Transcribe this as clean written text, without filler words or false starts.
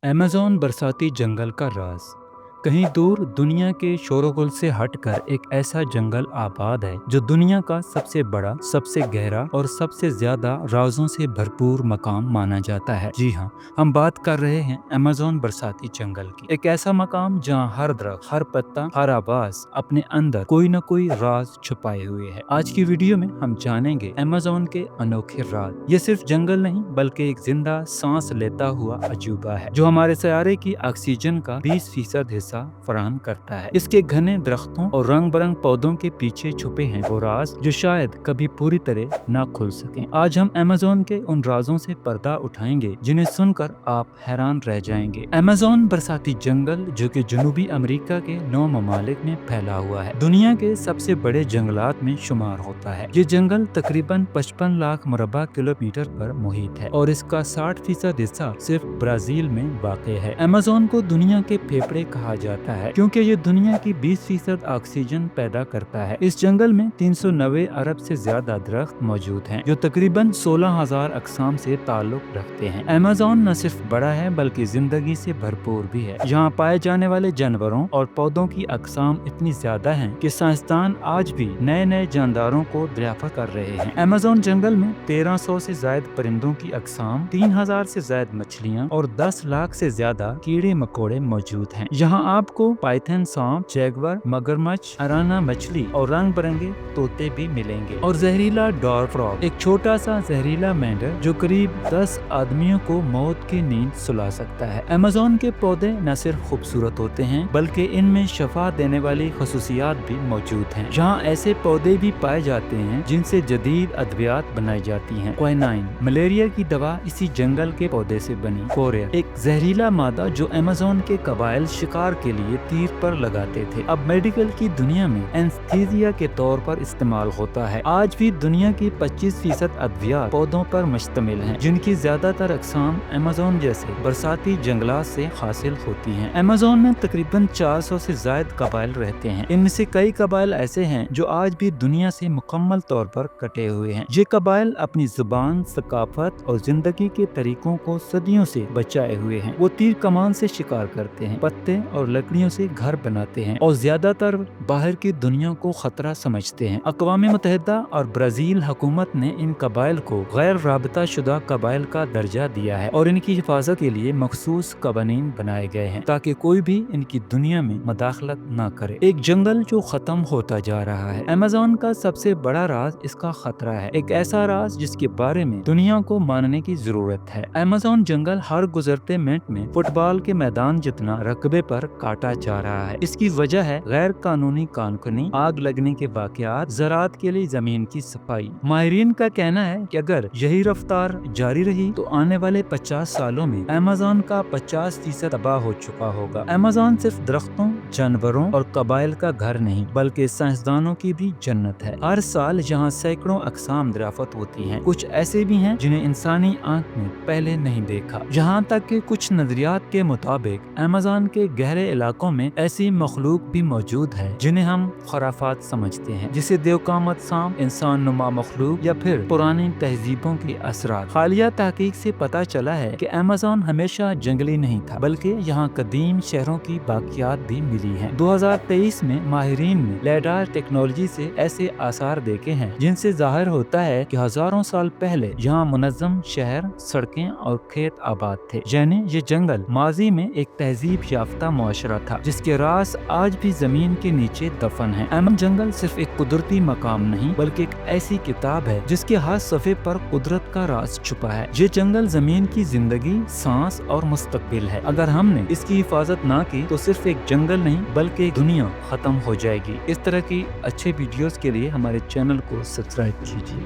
Amazon बरसाती जंगल का राज। कहीं दूर दुनिया के शोरगुल से हटकर एक ऐसा जंगल आबाद है जो दुनिया का सबसे बड़ा, सबसे गहरा और सबसे ज्यादा राजों से भरपूर मकाम माना जाता है। जी हाँ, हम बात कर रहे हैं अमेज़न बरसाती जंगल की। एक ऐसा मकाम जहाँ हर दरख्त, हर पत्ता, हर आवाज अपने अंदर कोई न कोई राज छुपाए हुए है। आज की वीडियो में हम जानेंगे अमेज़न के अनोखे राज। ये सिर्फ जंगल नहीं बल्कि एक जिंदा सांस लेता हुआ अजूबा है जो हमारे सैयारे की ऑक्सीजन का 20% हिस्सा फराहम करता है। इसके घने दरख्तों और रंग बिरंग पौधों के पीछे छुपे हैं वो राज जो शायद कभी पूरी तरह ना खुल सकें। आज हम अमेज़न के उन राजों से पर्दा उठाएंगे जिन्हें सुनकर आप हैरान रह जाएंगे। अमेज़न बरसाती जंगल जो कि जनूबी अमेरिका के 9 ममालिक में फैला हुआ है, दुनिया के सबसे बड़े जंगलात में शुमार होता है। ये जंगल तकरीबन 55 लाख मुरब्बा किलोमीटर पर मुहित है और इसका 60% हिस्सा सिर्फ ब्राजील में वाक़ है। अमेज़न को दुनिया के फेफड़े कहा जाता है क्योंकि ये दुनिया की 20% ऑक्सीजन पैदा करता है। इस जंगल में 390 अरब से ज्यादा दरख्त मौजूद हैं जो तकरीबन 16,000 अक़साम से ताल्लुक रखते हैं। अमेज़न न सिर्फ बड़ा है बल्कि जिंदगी से भरपूर भी है। यहाँ पाए जाने वाले जानवरों और पौधों की अक़साम इतनी ज्यादा हैं कि साइंसदान आज भी नए नए जानदारों को दरियाफ्त कर रहे हैं। अमेज़न जंगल में 1300 से ज्यादा परिंदों की अक़साम, 3000 से ज्यादा मछलियाँ और 10 लाख से ज्यादा कीड़े मकोड़े मौजूद हैं। यहाँ आपको पाइथन, सांप, जैगवर, मगरमच्छ, अराना मछली और रंग बिरंगे तोते भी मिलेंगे और जहरीला डॉर्फ फ्रॉग, एक छोटा सा जहरीला मेंढक जो करीब 10 आदमियों को मौत की नींद सुला सकता है। अमेज़न के पौधे न सिर्फ खूबसूरत होते हैं बल्कि इनमें शफा देने वाली खसूसियात भी मौजूद हैं। यहाँ ऐसे पौधे भी पाए जाते हैं जिनसे जदीद अद्वियात बनाई जाती हैं। क्विनाइन, मलेरिया की दवा इसी जंगल के पौधे से बनी। कोरिया, एक जहरीला मादा जो अमेज़न के कबाइल शिकार के लिए तीर पर लगाते थे, अब मेडिकल की दुनिया में एनेस्थीसिया के तौर पर इस्तेमाल होता है। आज भी दुनिया की 25% अद्वियात पौधों पर मुश्तमिल हैं जिनकी ज्यादातर अक़साम अमेज़न जैसे बरसाती जंगलात से हासिल होती हैं। अमेज़न में तकरीबन 400 से ज्यादा कबाइल रहते हैं। इनमें से कई कबाइल ऐसे हैं जो आज भी दुनिया से मुकम्मल तौर पर कटे हुए हैं। ये कबाइल अपनी जुबान, सकाफत और जिंदगी के तरीकों को सदियों से बचाए हुए हैं। वो तीर कमान से शिकार करते हैं, पत्ते और लकड़ियों से घर बनाते हैं और ज्यादातर बाहर की दुनिया को खतरा समझते हैं। अक़वाम मुत्तहिदा और ब्राजील हुकूमत ने इन कबाइल को गैर राबता शुदा कबाइल का दर्जा दिया है और इनकी हिफाजत के लिए मखसूस कवानीन बनाए गए हैं ताकि कोई भी इनकी दुनिया में मदाखलत न करे। एक जंगल जो खत्म होता जा रहा है। अमेज़न का सबसे बड़ा राज इसका खतरा है, एक ऐसा राज जिसके बारे में दुनिया को मानने की जरूरत है। अमेज़न जंगल हर गुजरते मिनट में फुटबॉल के मैदान जितना रकबे पर काटा जा रहा है। इसकी वजह है गैर कानूनी कानूनी आग लगने के वाकयात, ज़राअत के लिए जमीन की सफाई। माहिरीन का कहना है कि अगर यही रफ्तार जारी रही तो आने वाले 50 सालों में अमेज़न का 50% तबाह हो चुका होगा। अमेज़न सिर्फ दरख्तों, जानवरों और कबाइल का घर नहीं बल्कि साइंसदानों की भी जन्नत है। हर साल यहाँ सैकड़ों अक़साम दरियाफ्त होती हैं। कुछ ऐसे भी हैं जिन्हें इंसानी आंख ने पहले नहीं देखा। यहाँ तक कि कुछ नजरियात के मुताबिक अमेज़न के गहरे इलाकों में ऐसी मखलूक भी मौजूद है जिन्हें हम खुराफात समझते हैं, जिसे देवकामत सांप, इंसान नुमा मखलूक या फिर पुरानी तहजीबों के असरात। हालिया तहकीक से पता चला है कि अमेज़न हमेशा जंगली नहीं था बल्कि यहाँ कदीम शहरों की बाकियात भी मिली हैं। 2023 में माहिरीन ने लेडार टेक्नोलॉजी से ऐसे आसार देखे हैं जिनसे जाहिर होता है कि हजारों साल पहले यहाँ मुनज़्ज़म शहर, सड़कें और खेत आबाद थे। यानी ये जंगल माजी में एक तहजीब याफ्ता मुआशरा था जिसके राज आज भी जमीन के नीचे दफन है। अमेज़न जंगल सिर्फ एक कुदरती मकाम नहीं बल्कि एक ऐसी किताब है जिसके हर सफ़े पर कुदरत का राज छुपा है। ये जंगल जमीन की जिंदगी, सांस और मुस्तकबिल है। अगर हमने इसकी हिफाजत ना की तो सिर्फ एक जंगल नहीं बल्कि एक दुनिया खत्म हो जाएगी। इस तरह की अच्छे वीडियोस के लिए हमारे चैनल को सब्सक्राइब कीजिए।